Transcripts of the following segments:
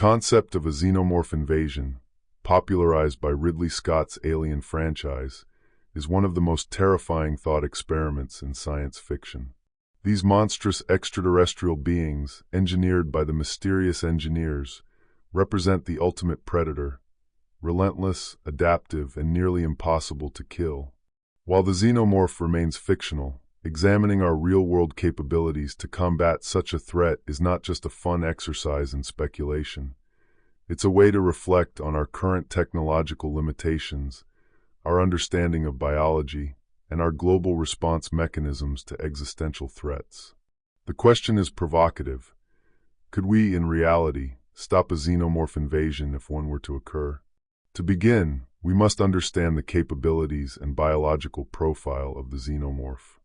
concept of a xenomorph invasion, popularized by Ridley Scott's Alien franchise, is one of the most terrifying thought experiments in science fiction. These monstrous extraterrestrial beings, engineered by the mysterious engineers, represent the ultimate predator, relentless, adaptive, and nearly impossible to kill. While the xenomorph remains fictional, examining our real-world capabilities to combat such a threat is not just a fun exercise in speculation. It's a way to reflect on our current technological limitations, our understanding of biology, and our global response mechanisms to existential threats. The question is provocative. Could we, in reality, stop a xenomorph invasion if one were to occur? To begin, we must understand the capabilities and biological profile of the xenomorph.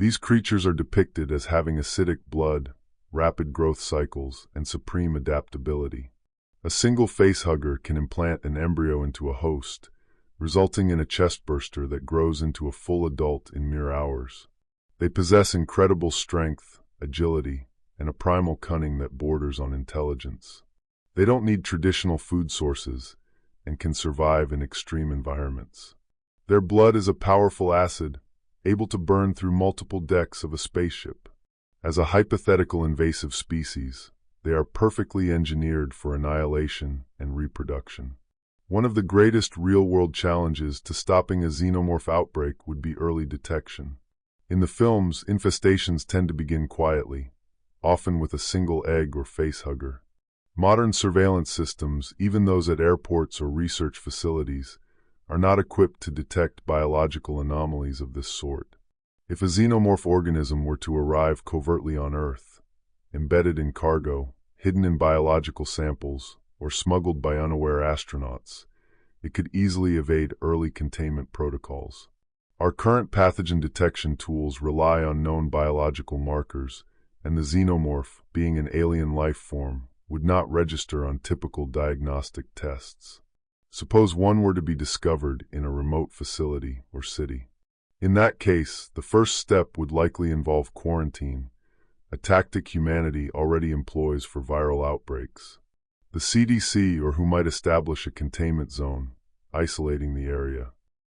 These creatures are depicted as having acidic blood, rapid growth cycles, and supreme adaptability. A single facehugger can implant an embryo into a host, resulting in a chestburster that grows into a full adult in mere hours. They possess incredible strength, agility, and a primal cunning that borders on intelligence. They don't need traditional food sources and can survive in extreme environments. Their blood is a powerful acid, able to burn through multiple decks of a spaceship. As a hypothetical invasive species, they are perfectly engineered for annihilation and reproduction. One of the greatest real-world challenges to stopping a xenomorph outbreak would be early detection. In the films, infestations tend to begin quietly, often with a single egg or facehugger. Modern surveillance systems, even those at airports or research facilities, are not equipped to detect biological anomalies of this sort. If a xenomorph organism were to arrive covertly on Earth, embedded in cargo, hidden in biological samples, or smuggled by unaware astronauts, it could easily evade early containment protocols. Our current pathogen detection tools rely on known biological markers, and the xenomorph, being an alien life form, would not register on typical diagnostic tests. Suppose one were to be discovered in a remote facility or city. In that case, the first step would likely involve quarantine, a tactic humanity already employs for viral outbreaks. The CDC or WHO might establish a containment zone, isolating the area.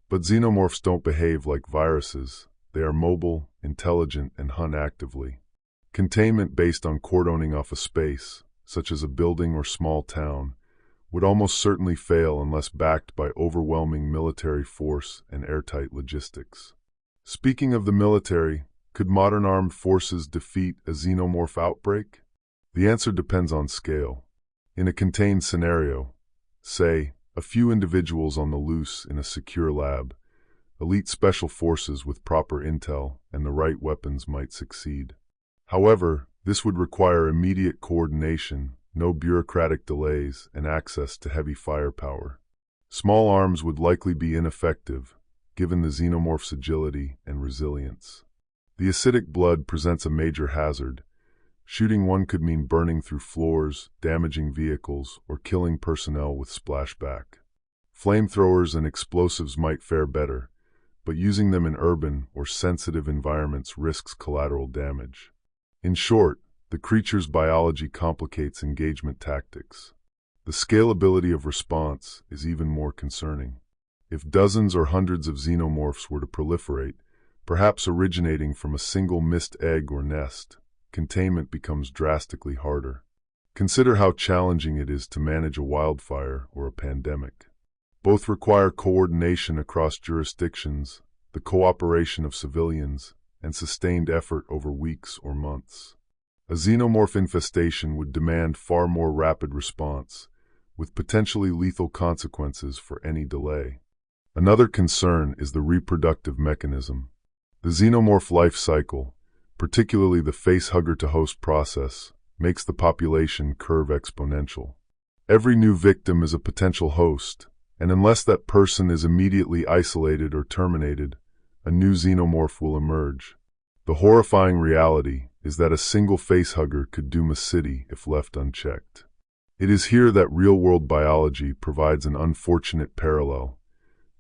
But xenomorphs don't behave like viruses. They are mobile, intelligent, and hunt actively. Containment based on cordoning off a space, such as a building or small town, would almost certainly fail unless backed by overwhelming military force and airtight logistics. Speaking of the military, could modern armed forces defeat a xenomorph outbreak? The answer depends on scale. In a contained scenario, say, a few individuals on the loose in a secure lab, elite special forces with proper intel and the right weapons might succeed. However, this would require immediate coordination, no bureaucratic delays, and access to heavy firepower. Small arms would likely be ineffective, given the xenomorph's agility and resilience. The acidic blood presents a major hazard. Shooting one could mean burning through floors, damaging vehicles, or killing personnel with splashback. Flamethrowers and explosives might fare better, but using them in urban or sensitive environments risks collateral damage. In short, the creature's biology complicates engagement tactics. The scalability of response is even more concerning. If dozens or hundreds of xenomorphs were to proliferate, perhaps originating from a single missed egg or nest, containment becomes drastically harder. Consider how challenging it is to manage a wildfire or a pandemic. Both require coordination across jurisdictions, the cooperation of civilians, and sustained effort over weeks or months. A xenomorph infestation would demand far more rapid response, with potentially lethal consequences for any delay. Another concern is the reproductive mechanism. The xenomorph life cycle, particularly the facehugger-to-host process, makes the population curve exponential. Every new victim is a potential host, and unless that person is immediately isolated or terminated, a new xenomorph will emerge. The horrifying reality is that a single facehugger could doom a city if left unchecked. It is here that real-world biology provides an unfortunate parallel.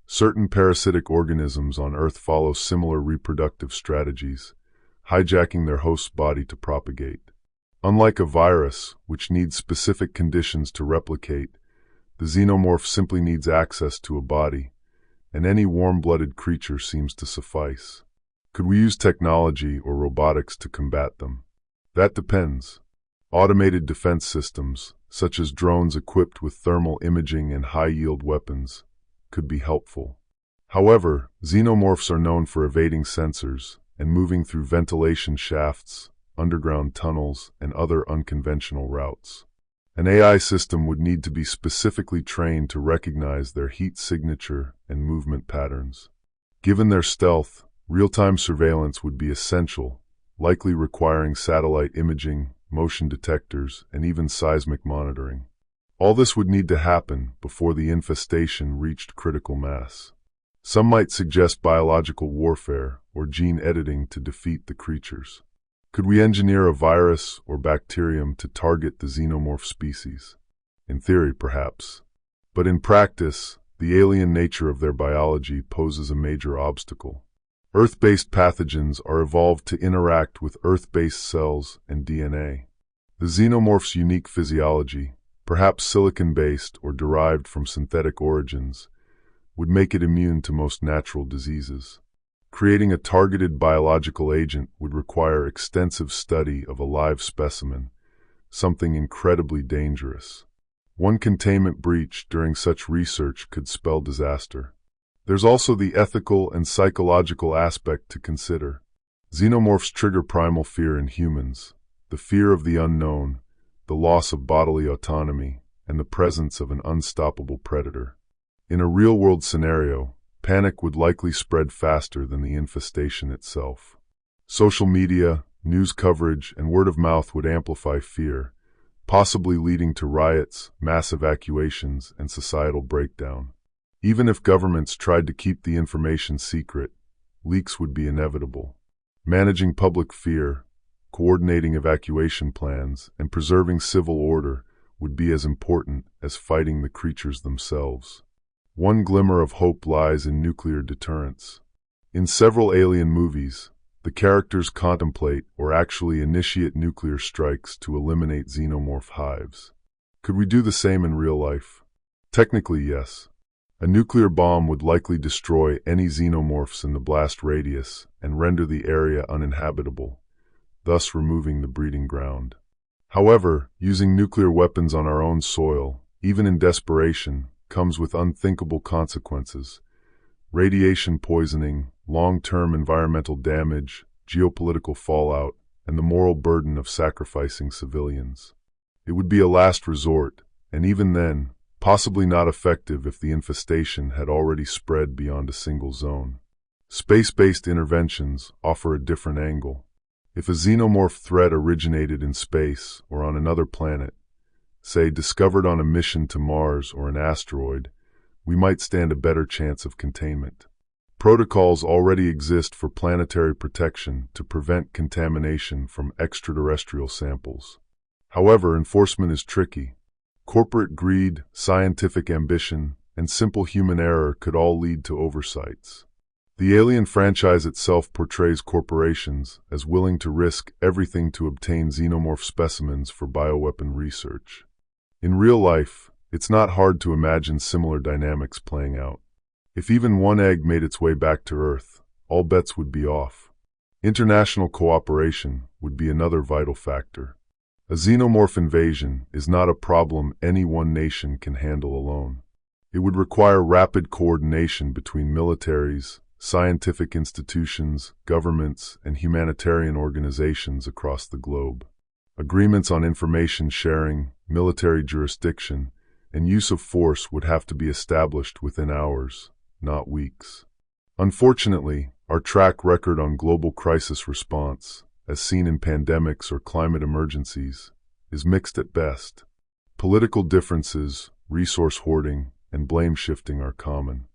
Certain parasitic organisms on Earth follow similar reproductive strategies, hijacking their host's body to propagate. Unlike a virus, which needs specific conditions to replicate, the xenomorph simply needs access to a body, and any warm-blooded creature seems to suffice. Could we use technology or robotics to combat them? That depends. Automated defense systems, such as drones equipped with thermal imaging and high-yield weapons, could be helpful. However, xenomorphs are known for evading sensors and moving through ventilation shafts, underground tunnels, and other unconventional routes. An AI system would need to be specifically trained to recognize their heat signature and movement patterns. Given their stealth, real-time surveillance would be essential, likely requiring satellite imaging, motion detectors, and even seismic monitoring. All this would need to happen before the infestation reached critical mass. Some might suggest biological warfare or gene editing to defeat the creatures. Could we engineer a virus or bacterium to target the xenomorph species? In theory, perhaps. But in practice, the alien nature of their biology poses a major obstacle. Earth-based pathogens are evolved to interact with Earth-based cells and DNA. The xenomorph's unique physiology, perhaps silicon-based or derived from synthetic origins, would make it immune to most natural diseases. Creating a targeted biological agent would require extensive study of a live specimen, something incredibly dangerous. One containment breach during such research could spell disaster. There's also the ethical and psychological aspect to consider. Xenomorphs trigger primal fear in humans, the fear of the unknown, the loss of bodily autonomy, and the presence of an unstoppable predator. In a real-world scenario, panic would likely spread faster than the infestation itself. Social media, news coverage, and word of mouth would amplify fear, possibly leading to riots, mass evacuations, and societal breakdown. Even if governments tried to keep the information secret, leaks would be inevitable. Managing public fear, coordinating evacuation plans, and preserving civil order would be as important as fighting the creatures themselves. One glimmer of hope lies in nuclear deterrence. In several alien movies, the characters contemplate or actually initiate nuclear strikes to eliminate xenomorph hives. Could we do the same in real life? Technically, yes. A nuclear bomb would likely destroy any xenomorphs in the blast radius and render the area uninhabitable, thus removing the breeding ground. However, using nuclear weapons on our own soil, even in desperation, comes with unthinkable consequences. Radiation poisoning, long-term environmental damage, geopolitical fallout, and the moral burden of sacrificing civilians. It would be a last resort, and even then, possibly not effective if the infestation had already spread beyond a single zone. Space-based interventions offer a different angle. If a xenomorph threat originated in space or on another planet, say discovered on a mission to Mars or an asteroid, we might stand a better chance of containment. Protocols already exist for planetary protection to prevent contamination from extraterrestrial samples. However, enforcement is tricky. Corporate greed, scientific ambition, and simple human error could all lead to oversights. The Alien franchise itself portrays corporations as willing to risk everything to obtain xenomorph specimens for bioweapon research. In real life, it's not hard to imagine similar dynamics playing out. If even one egg made its way back to Earth, all bets would be off. International cooperation would be another vital factor. A xenomorph invasion is not a problem any one nation can handle alone. It would require rapid coordination between militaries, scientific institutions, governments, and humanitarian organizations across the globe. Agreements on information sharing, military jurisdiction, and use of force would have to be established within hours, not weeks. Unfortunately, our track record on global crisis response, as seen in pandemics or climate emergencies, is mixed at best. Political differences, resource hoarding, and blame shifting are common.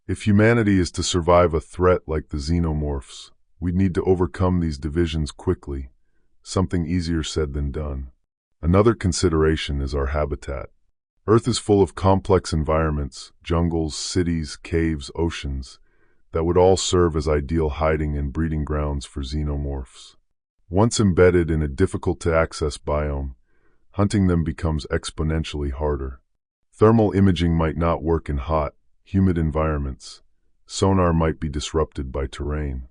If humanity is to survive a threat like the xenomorphs, we'd need to overcome these divisions quickly, something easier said than done. Another consideration is our habitat. Earth is full of complex environments, jungles, cities, caves, oceans, that would all serve as ideal hiding and breeding grounds for xenomorphs. Once embedded in a difficult-to-access biome, hunting them becomes exponentially harder. Thermal imaging might not work in hot, humid environments. Sonar might be disrupted by terrain.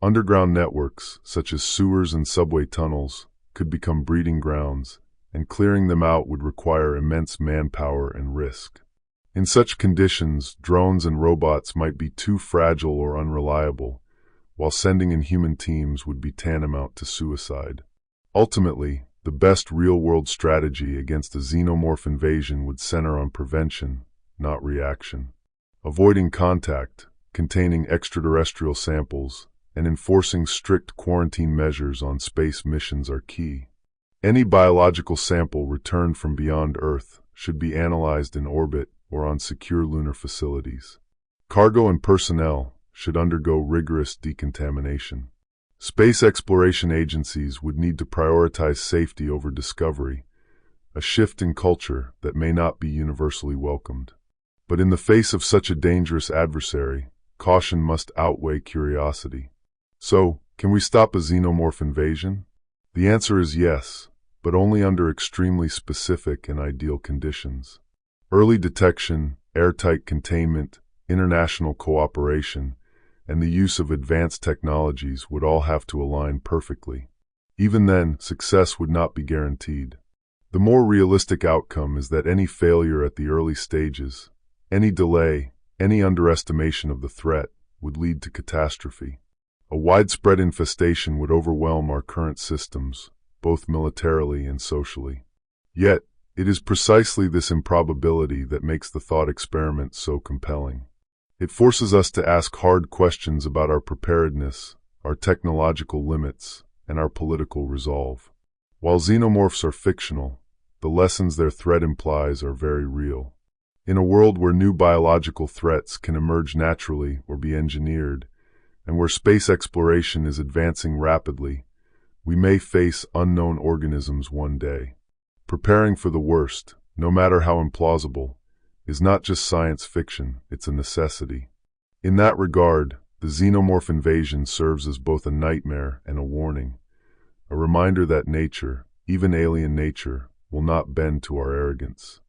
Underground networks, such as sewers and subway tunnels, could become breeding grounds, and clearing them out would require immense manpower and risk. In such conditions, drones and robots might be too fragile or unreliable, while sending in human teams would be tantamount to suicide. Ultimately, the best real-world strategy against a xenomorph invasion would center on prevention, not reaction. Avoiding contact, containing extraterrestrial samples, and enforcing strict quarantine measures on space missions are key. Any biological sample returned from beyond Earth should be analyzed in orbit or on secure lunar facilities. Cargo and personnel should undergo rigorous decontamination. Space exploration agencies would need to prioritize safety over discovery, a shift in culture that may not be universally welcomed. But in the face of such a dangerous adversary, caution must outweigh curiosity. So, can we stop a xenomorph invasion? The answer is yes, but only under extremely specific and ideal conditions. Early detection, airtight containment, international cooperation, and the use of advanced technologies would all have to align perfectly. Even then, success would not be guaranteed. The more realistic outcome is that any failure at the early stages, any delay, any underestimation of the threat, would lead to catastrophe. A widespread infestation would overwhelm our current systems, both militarily and socially. Yet, it is precisely this improbability that makes the thought experiment so compelling. It forces us to ask hard questions about our preparedness, our technological limits, and our political resolve. While xenomorphs are fictional, the lessons their threat implies are very real. In a world where new biological threats can emerge naturally or be engineered, and where space exploration is advancing rapidly, we may face unknown organisms one day. Preparing for the worst, no matter how implausible, is not just science fiction, it's a necessity. In that regard, the xenomorph invasion serves as both a nightmare and a warning, a reminder that nature, even alien nature, will not bend to our arrogance.